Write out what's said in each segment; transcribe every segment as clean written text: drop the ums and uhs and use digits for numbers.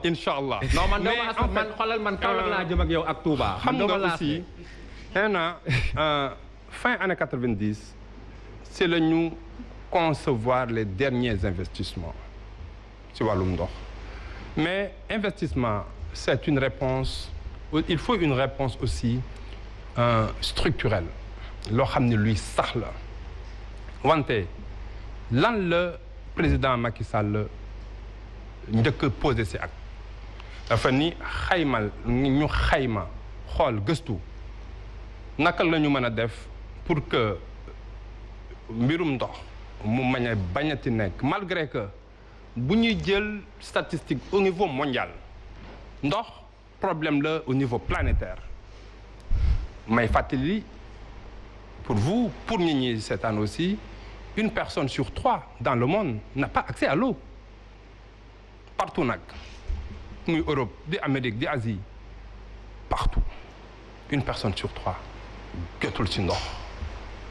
Inch'Allah. Non man man xoolal man Kaolack laa jëm ak yow ak Touba. xam nga aussi fin année 90 c'est le ñu concevoir les derniers investissements ci wàllum ndox mais investissement c'est une réponse il faut une réponse aussi structurelle loo xam ne luy sax la wante lan la président Macky Sall njëkk posé si ak dafa ni xaymal ñu xayma xool gëstu naka la ñu mën a def pour que mbirum ndox mu mañ a bañati nekk malgré que bu ñuy jël statistique au niveau mondial ndox problème la au niveau planétaire may fàttali pour vous pour ñi ñi seetaan aussi une personne sur 3 dans le monde n'a pas accès à l'eau partout nag muy Europe di Amérique di Asie partout une personne sur 3 jotul ci ndox.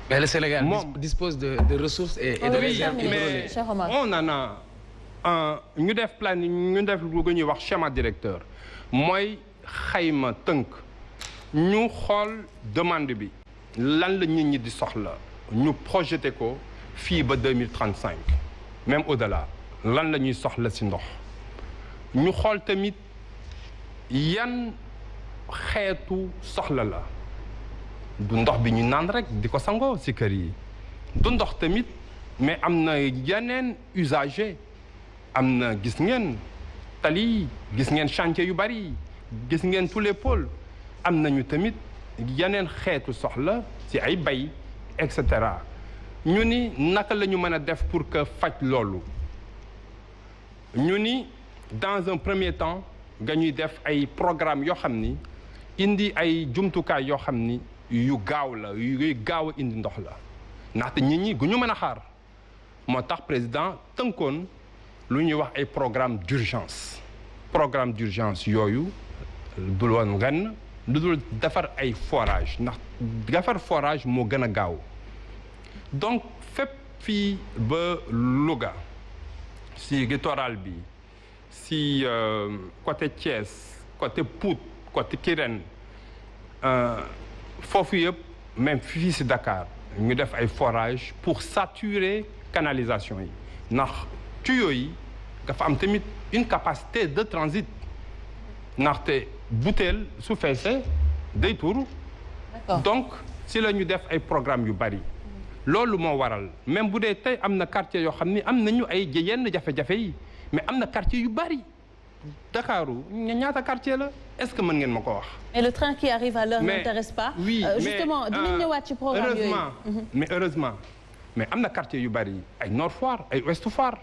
Mais le Sénégal dispose de ressources et de réserves hydrauliques. Mais on en a ñu def plan ñu def lu ñuy wax schéma directeur mooy xayma tënk ñu xool demande bi lan la nit ñi di soxla ñu projeté ko fii ba 2035 même au-delà lan la ñuy soxla ci ndox. ñu xool tamit yan xeetu soxla la du ndox bi ñu naan rek di ko sangoo ci kër yi du ndox tamit mais am na yeneen usager am na gis ngeen tali gis ngeen chantier yu bari gis ngeen tous les pôles am nañu tamit yeneen xeetu soxla ci ay bay et cetera ñu ni naka la ñu mën a def pour que faj loolu ñu ni dans un premier temps nga ñuy def ay programme yoo xam ni indi ay jumtukaay yoo xam ni yu gaaw la yuy gaaw a indi ndox la ndaxte nit ñi gu ñu mën a xaar moo tax président tënkoon lu ñuy wax ay programme d'urgence yooyu dul woon ren lu dul defar ay forage ndax defar forage moo gën a gaaw donc fépp fii ba Louga si littoral bi si côté Thiès côté Pout côté Kirène foofu yëpp même fii si Dakar ñu def ay forage pour saturer canalisation yi ndax tuyaux yi dafa am tamit une capacité de transit ndaxte butéel su feesee day tuuru donc si la ñu def ay programme yu bari loolu moo waral même bu dee tey am na quartier yoo xam ni am nañu ay yenn jafe-jafe yi mais am na quartier yu bari Dakaru ñaata quartier la est-ce que mën ngeen ma ko wax. Et le train qui arrive à l'heure n'intéresse pas. Oui justement dinañ ñëwaat ci programme yooyu. mais heureusement mais am na quartier yu bari ay Nord Foire ay Ouest Foire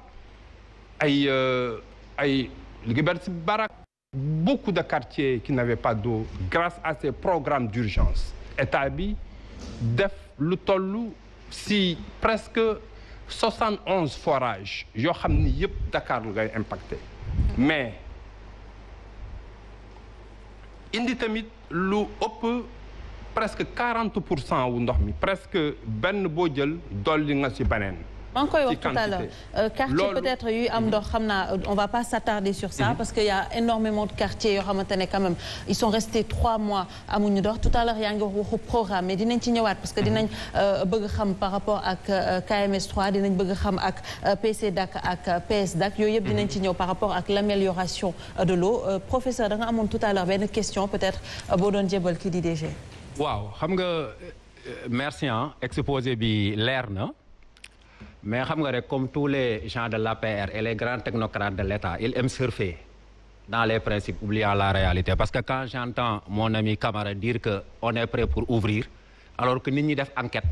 ay Liberté Barak. Beaucoup de quartiers qui n'avaient pas d'eau grâce à ces programmes d'urgence état bi def lu tollu si presque 71 forages yoo xam ni yëpp Dakar lu ngay impacté mais indi tamit lu ëpp presque 40% wu ndox mi presque benn boo jël dolli nga ci beneen. maa ngi koy wax tout à l'heure quartier peut-être yu am ndox xam naa on va pas s'attarder sur ça parce que y a énormément de quartiers yoo xamante ne quand même ils sont restés 3 mois amuñu ndox tout à l'heure yaa ngi wax waxu programme mais dinañ ci ñëwaat parce que dinañ bëgg xam par rapport ak KMS 3 dinañ bëgg xam ak PCDAC ak PSDAC yooyu yëpp dinañ ci ñëw par rapport ak l'amélioration de l'eau professeur da nga amoon tout à l'heure benn question peut-être boo doon jébal kii di DG. waaw xam nga merci exposé bi leer na. mais xam nga rek comme tous les gens de l'APR et les grands technocrates de l'État ils aiment surfer dans les principes oubliant la réalité parce que quand j'entends mon ami Camara dire que on est prêt pour ouvrir alors que nit ñi def enquête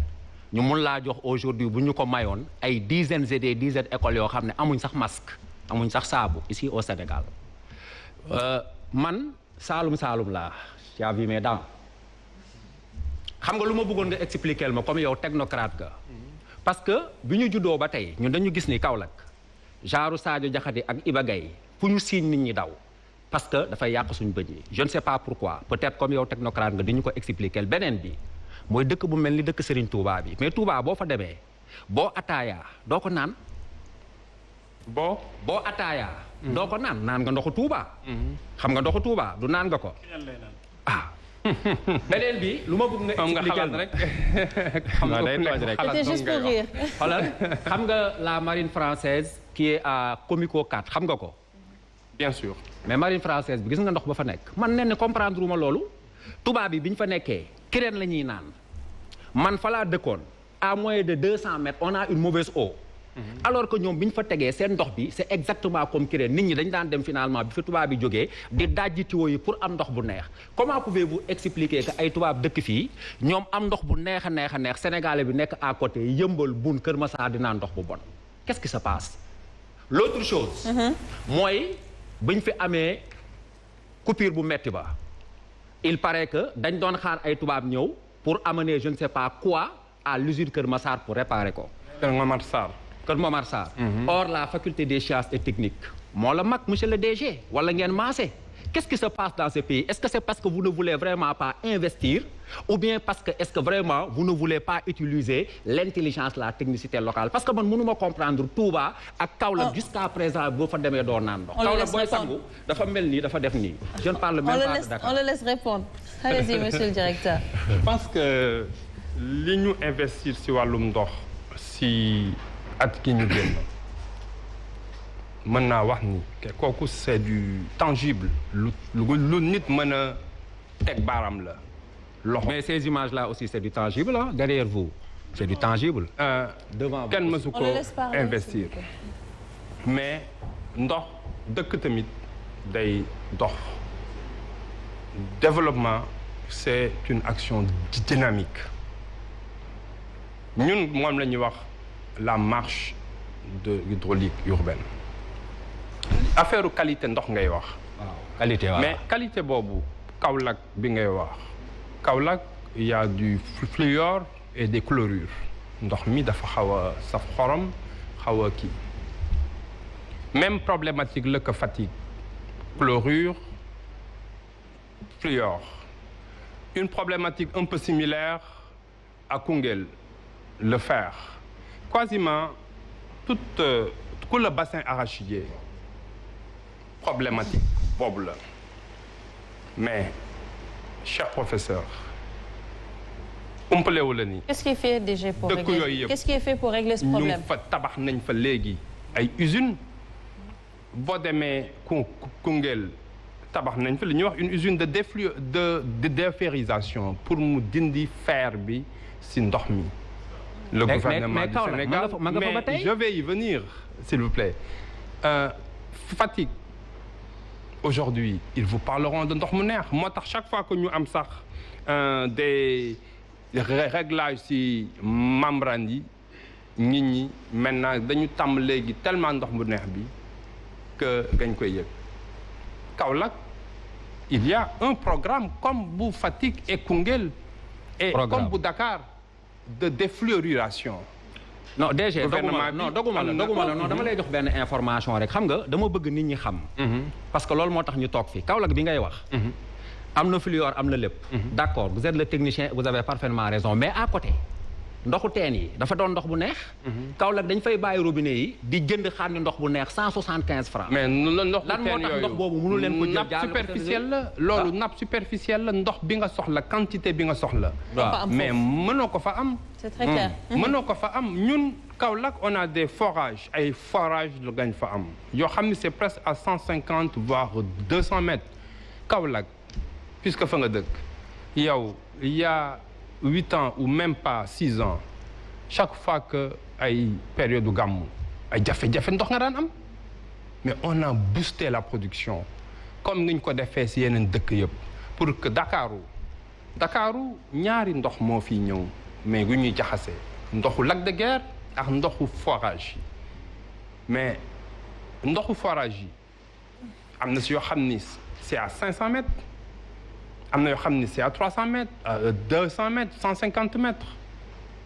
ñu mun laa jox aujourd'hui bu ñu ko mayoon ay dizaines et des dizaines écoles yoo xam ne amuñ sax masque amuñ sax saabu ici au Sénégal man Saalum laa tu as vu mes dents xam nga lu ma bëggoon nga expliquer ma comme yow technocrate ga parce que bi ñu juddoo ba tey ñun dañu gis ni Kaolack genre Sadio Diakhaté ak Iba Gaye fu ñu siiñ nit ñi daw parce que dafay yàq suñu bëñ yi je ne sais pas pourquoi peut-être comme yow technocrate nga dañu ko expliquer beneen bi mooy dëkk bu mel ni dëkk Serigne Touba bi mais Touba boo fa demee boo ataayaa doo ko naan boo ataaya. doo ko naan nga ndoxu Touba. xam nga ndoxu Touba du naan nga ko. ah. beneen bi lu ma bëgg nga expliquer rek. xam nga day tooj rek. C'était juste pour rire. xoolal xam nga la marine française qui est à Comico 4 xam nga ko. bien sûr. mais marine française bi gis nga ndox ba fa nekk man nee na comprendre uma loolu tubaab bi ñu fa nekkee kireen la ñuy naan man fa laa dëkkoon à moins de 200 mètres on a une mauvaise eau. alors que ñoom bi ñu fa tegee seen ndox bi c'est exactement comme kireen nit ñi dañ daan dem finalement bi fi tubaab bi jógee di dajji tuyau yi pour am ndox bu neex comment pouvez-vous expliquer que ay tubaab dëkk fii ñoom am ndox bu neex a neex a neex sénégalais bi nekk à côté yëmbal bun Kër Massar di naan ndox bu bon qu'est-ce qui se passe l'autre chose mooy bañ fi amee coupure bu metti ba il paraît que dañ doon xaar ay tubaab ñëw pour amener je ne sais pas quoi à l'usine Kër Massar pour réparer ko Kër Momar Sarr. Kër Momar Sarr. Or la faculté des sciences et techniques moo la mag monsieur le DG wala ngeen maase qu'est-ce qui se passe dans ce pays est-ce que c'est parce que vous ne voulez vraiment pas investir ou bien parce que est-ce que vraiment vous ne voulez pas utiliser l'intelligence la technicité locale parce que man mënuma comprendre Touba ak Kaolack jusqu'à présent boo fa demee doo naan ndox Kaolack booy sangu dafa mel nii dafa def nii je ne parle même pas de Dakar on le laisse répondre allez-y monsieur le directeur. je pense que li ñu investir ci wàllum ndox ci at ki ñu génn mën naa wax ni kooku c'est du tangible lu nit mën a teg baaram la loxo. mais ces images là aussi c'est du tangible hein derrière vous c'est du tangible. devant vous kenn mësu ko investir mais ndox dëkk tamit day dox développement c'est une action dynamique ñun moom la ñuy wax la marche de l'hydraulique urbaine affaire qualité ndox ngay wax. waaw qualité waaw mais qualité boobu Kaolack bi ngay wax Kaolack il y a du fluor et des chlorures ndox mi dafa xaw a saf xorom xaw a kii même problématique la que Fatick chlorure fluor une problématique un peu similaire à Koungheul le fer quasiment tout le bassin arachidier problématique boobu la mais cher professeur umpalewu la ni qu'est-ce qui est fait déjà pour dëkk yooyu yëpp qu'est-ce qui est fait pour régler ce problème ñu fa tabax nañ fa léegi ay usines boo demee Koungheul tabax nañ fa li ñuy wax une usine de déferrisation pour mu dindi fer bi ci ndox mi le gouvernement du Sénégal mais je vais y venir s'il vous plaît Fatick aujourd'hui ils vous parleront de ndox mu neex moo tax chaque fois que ñu am sax des réglages ci membrane yi nit ñi maintenant dañu tàmm léegi tellement ndox mu neex bi que gañ koy yëg Kaolack il y a un programme comme bu Fatick et Koungheul et comme bu Dakar de défluorisation. non DG doguma la non dama lay jox benn information rek xam nga dama bëgg nit ñi xam. parce que loolu moo tax ñu toog fii Kaolack bi ngay wax. am na fluor am na lépp. d'accord vous êtes le technicien vous avez parfaitement raison mais à côté ndoxu teen yi dafa doon ndox bu neex. Kaolack dañ fay bàyyi robinet yi di jënd xaar ni ndox bu neex 175 francs. mais ndox lan moo tax ndox boobu mënu leen ko jël nappe superficielle la loolu nappe superficielle la ndox bi nga soxla quantité bi nga soxla. mais mënoo ko fa am. c'est très clair. mënoo ko fa am ñun Kaolack on a des forages ay forages la gañ fa am yoo xam ne c'est presque à 150 voire 200 mètres Kaolack puisque fa nga dëkk yow il y a 8 ans ou même pas 6 ans chaque fois que ay période du gàmmu ay jafe-jafe ndox nga daan am mais on a boosté la production comme ni ñu ko defee ci yeneen dëkk yëpp pour que Dakaru ñaari ndox moo fi ñëw mais gu ñuy jaxase ndoxu lac de Guiers ak ndoxu forage yi mais ndoxu forage yi am na ci yoo xam ni c'est à 500 mètres am na yoo xam ni c'est à 300 mètres 200 mètres 150 mètres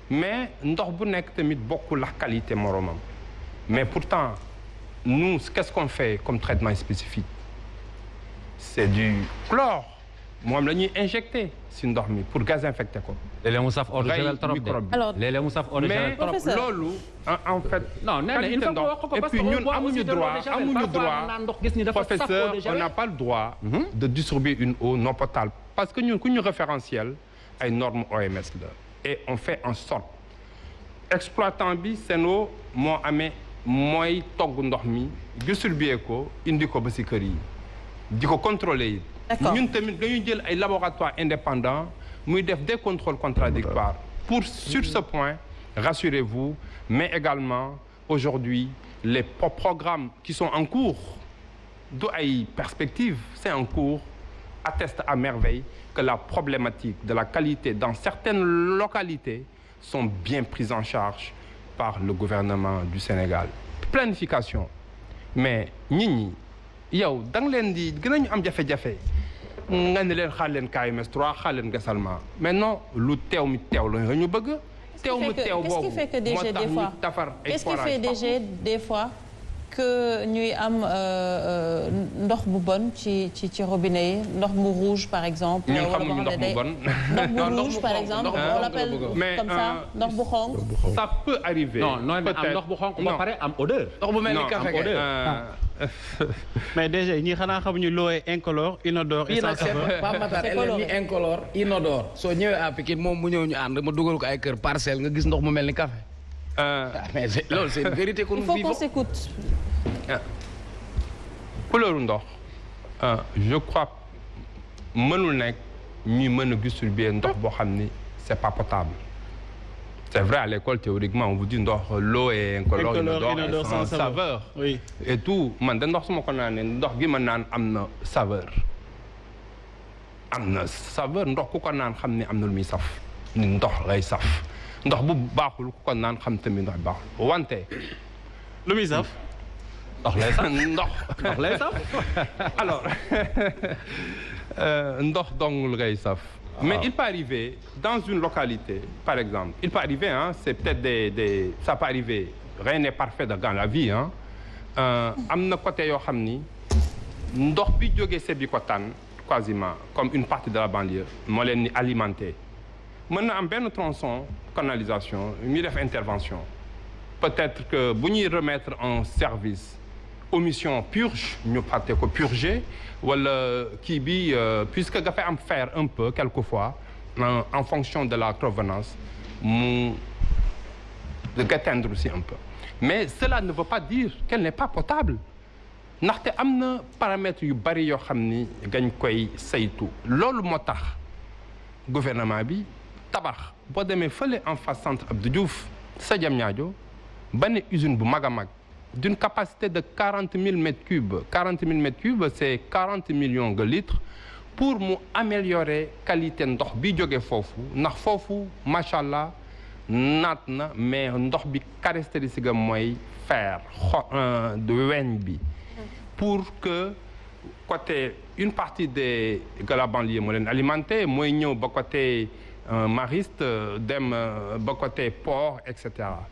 mais ndox bu nekk tamit bokkul ak qualité moromam mais pourtant nous qu'est-ce qu'on fait comme traitement spécifique c'est du chlore moom la ñuy injecté si ndox mi pour désinfecter ko. léeg-léeg mu saf eau de javel trop de. alors léeg-léeg mu saf eau de javel trop. mais loolu en fait. non nee na il faut que wax ko parce que ñun amuñu droit professeur on n'a pas le droit. de distribuer une eau non potable. parce que ñun ku ñu référentiel ay normes OMS la. et on fait en sorte exploitant bi Sen'Eau moo amee mooy togg ndox mi distribuer ko indi ko ba si kër yi di ko contrôler yi. ñun tamit dañuy jël ay laboratoires indépendants muy def des contrôles contradictoires pour sur ce point rassurez-vous mais également aujourd'hui les programmes qui sont en cours du ay perspectives c'est en cours attestent à merveille que la problématique de la qualité dans certaines localités sont bien prises en charge par le gouvernement du Sénégal. Planification mais nit ñi yow da nga leen di gën a ñu am jafe-jafe nga ne leen xaar leen KMS 3 xaar leen Gasalma mais non lu teew mi teew la ñu bëgg. teew mu teew boobu moo tax ñu tafar ay qu'est-ce qui fait DG des fois que ñuy am ndox bu bon ci robinet yi ndox bu rouge par exemple. ñun xamuñu ndox bu bon. ndox bu rouge par exemple on l'appelle comme ça ndox bu xonq. ça peut arriver. non nooy am ndox bu xonq ba pare am odeur. ndox bu mel ni café mais déjà ñi xanaa xamuñu l'eau est incolore inodore et sans saveur. Pape Matar elle est ni incolore inodore soo ñëwee à Pikine moom mu ñëw ñu ànd ma dugal ko ay kër parcelle nga gis ndox mu mel ni café. mais loolu c'est une vérité que nous vivons. Il faut qu'on s'écoute. couleur ndox je crois mënul nekk ñuy mën a distribuer ndox boo xam ni c'est pas potable. C'est vrai à l'école théoriquement on vous dit ndox l'eau est incolore inodore sans saveur. Oui. Et tout man de ndox su ma ko naanee ndox gi ma naan am na saveur. am na saveur ndox ku ko naan xam ni am na lu muy saf. ni ndox lay saf. ndox bu baaxul ku ko naan xam tamit ndox baaxul wante. lu muy saf. ndox lay saf ndox lay saf. alors ndox dong lay saf. mais il peut arriver dans une localité par exemple il peut arriver c'est peut-être ça peut arriver rien n'est parfait dans la vie am na côté yoo xam ni ndox bi jógee Sébikotane quasiment comme une partie de la banlieue moo leen ni alimenté mën na am benn tronçon canalisation ñu def intervention peut-être que bu ñuy remettre en service omission purge ñu fàtte ko purger wala kii bi puisque dafay am faire un peu quelquefois en fonction de la provenance mu d'éteindre aussi un peu mais cela ne veut pas dire qu'elle n'est pas potable ndaxte am na paramètres yu bari yoo xam ni gañ koy saytu loolu moo tax gouvernement bi tabax boo demee fële en face centre Abdou Diouf sa Diamniadio benn usine bu mag a mag d'une capacité de 40 000 mètres cubes 40 000 mètres cubes c'est 40 millions de litres pour mu améliorer qualité ndox bi jóge foofu ndax foofu macha allah naat na mais ndox bi caractéristique am mooy fer de weñ bi pour que côté une partie de la banlieue moo leen alimenté mooy ñëw ba côté Mariste dem ba côté port et cetera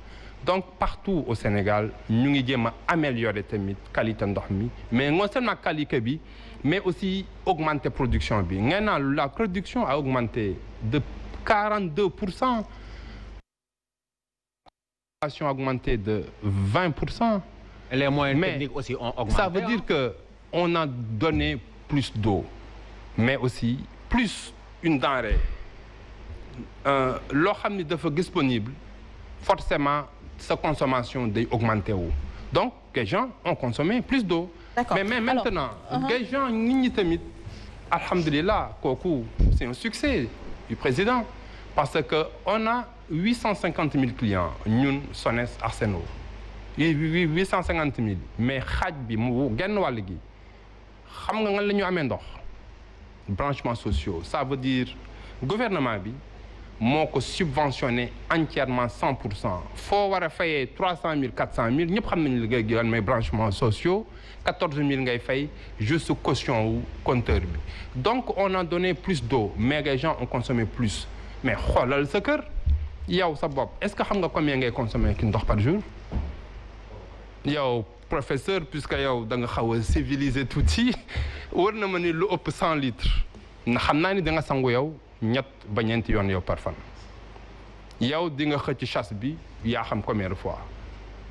donc partout au Sénégal ñu ngi jéem a améliorer tamit qualité ndox mi mais non seulement qualité bi mais aussi augmenter production bi ngeen naan la production a augmenté de 42%. A augmenté de 20%. Et les moyens techniques aussi ont augmenté. Ça veut dire que on a donné plus d'eau mais aussi plus une denrée loo xam ni dafa disponible forcément sa consommation day augmenté wu donc les gens ont consommé plus d'eau. Mais maintenant les gens nit ñi tamit alhamdulillah kooku c'est un succès du président parce que on a 850 000 clients ñun SONES ak Sen'Eau 850 000 mais xaaj bi mu genn wàll gi xam nga la ñu amee ndox branchements sociaux ça veut dire gouvernement bi moo ko subventionné entièrement 100%. foo war a fayee 300 000 400 000 ñëpp xam nañu liggéey gi mais branchements sociaux 14 000 ngay fay juste caution wu compteur bi donc on a donné plus d'eau mais les gens ont consommé plus mais xoolal sa kër yow sa bopp est-ce que xam nga combien ngay consommer ki ndox par jour yow professeur puisque yow da nga xaw a civilisé tuuti war na ma ni lu ëpp 100 litres xam naa ni da nga sangu yow ñett ba ñeenti yoon yow par fan yow di nga xëcc chasse bi yaa xam combien de fois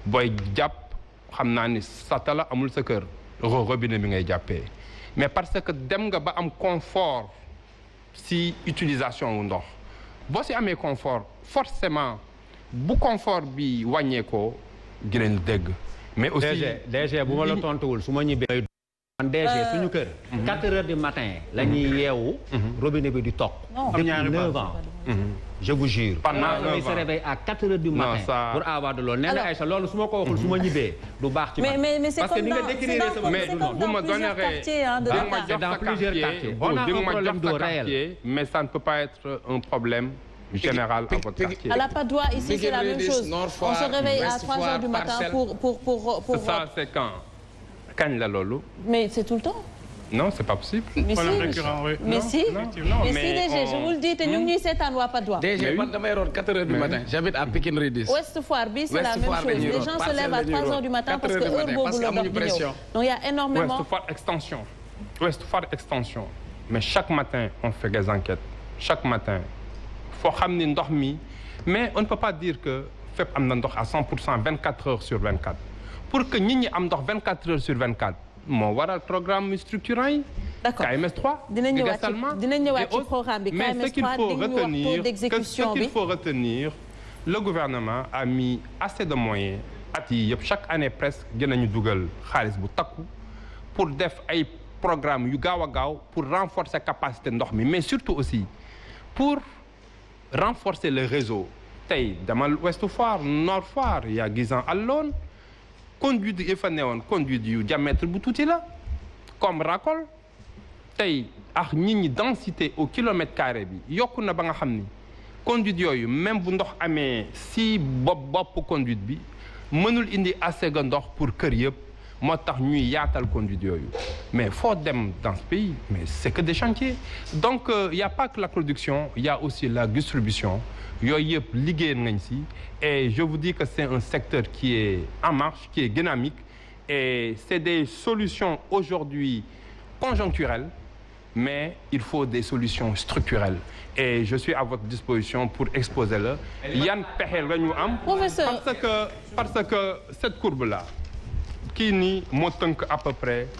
booy jàpp xam naa ni satala amul sa kër robinet bi ngay jàppee mais parce que dem nga ba am confort si utilisation wu ndox boo si amee confort forcément bu confort bi wàññeekoo dinañ dégg mais aussi DG bu ma la tontuwul su ma ñibbee man DG suñu kër 4 heures du matin la ñuy yeewu robinet bi di toog depuis 9 ans je vous jure il se réveille à 4 heures du matin pour avoir de l'eau nee na Aïcha loolu su ma ko waxul su ma ñibbee du baax ci man mais c'est parce que ni nga décrire sama mais bu ma donneree dans plusieurs quartiers on a un problème d'eau réel mais ça ne peut pas être un problème général à votre quartier. À la Padoue, ici, c'est la même chose. On se réveille à 3 heures du matin pour... Ça, c'est quand? Quand la lolo? Mais c'est tout le temps. Non, c'est pas possible. Mais si, mais si, DG, je vous le dis, nous sommes cette année à Padoue. DG, moi, je 4 heures du matin. J'habite à Pékin Redis. Ouest Foire, c'est la même chose. Les gens se lèvent à 3 heures du matin parce que eux, donc il y a énormément... Ouest Foire Extension. Ouest Foire Extension. Mais chaque matin, on fait des enquêtes. Chaque matin. Faut ramener ndox mi mais on ne peut pas dire que fépp am na ndox à 100% 24 heures sur 24 pour que nit ñi am ndox 24 heures sur 24 moo waral programme structurant yi. D'accord KMS 3. dinañ ñëwaat ci programme bi KMS 3 dañuy wax taux d'exécution bi. Ce qu'il faut retenir le gouvernement a mis assez de moyens at yi yëpp chaque année presque dinañu dugal xaalis bu takku pour def ay programme yu gaaw a gaaw pour renforcer capacité ndox mi mais surtout aussi pour renforcer le réseau tey demal Ouest Foire Nord Foire yaa gisan alloon conduite yi fa newoon conduite yu diamètre bu tuuti la comme racole tey ak nit ñi densité au kilomètre carré bi yokku na ba nga xam ni conduite yooyu même bu ndox amee si bopp conduite bi mënul indi assez ga ndox pour kër yëpp moo tax ñuy yaatal conduite yooyu mais faut dem dans ce pays mais c'est que des chantiers donc il y a pas que la production il y a aussi la distribution yooyu yëpp liggéey nañ si et je vous dis que c'est un secteur qui est en marche qui est dynamique et c'est des solutions aujourd'hui conjoncturelles mais il faut des solutions structurelles et je suis à votre disposition pour exposer la yan pexe la ñu am parce que cette courbe là kii nii moo tënk à peu près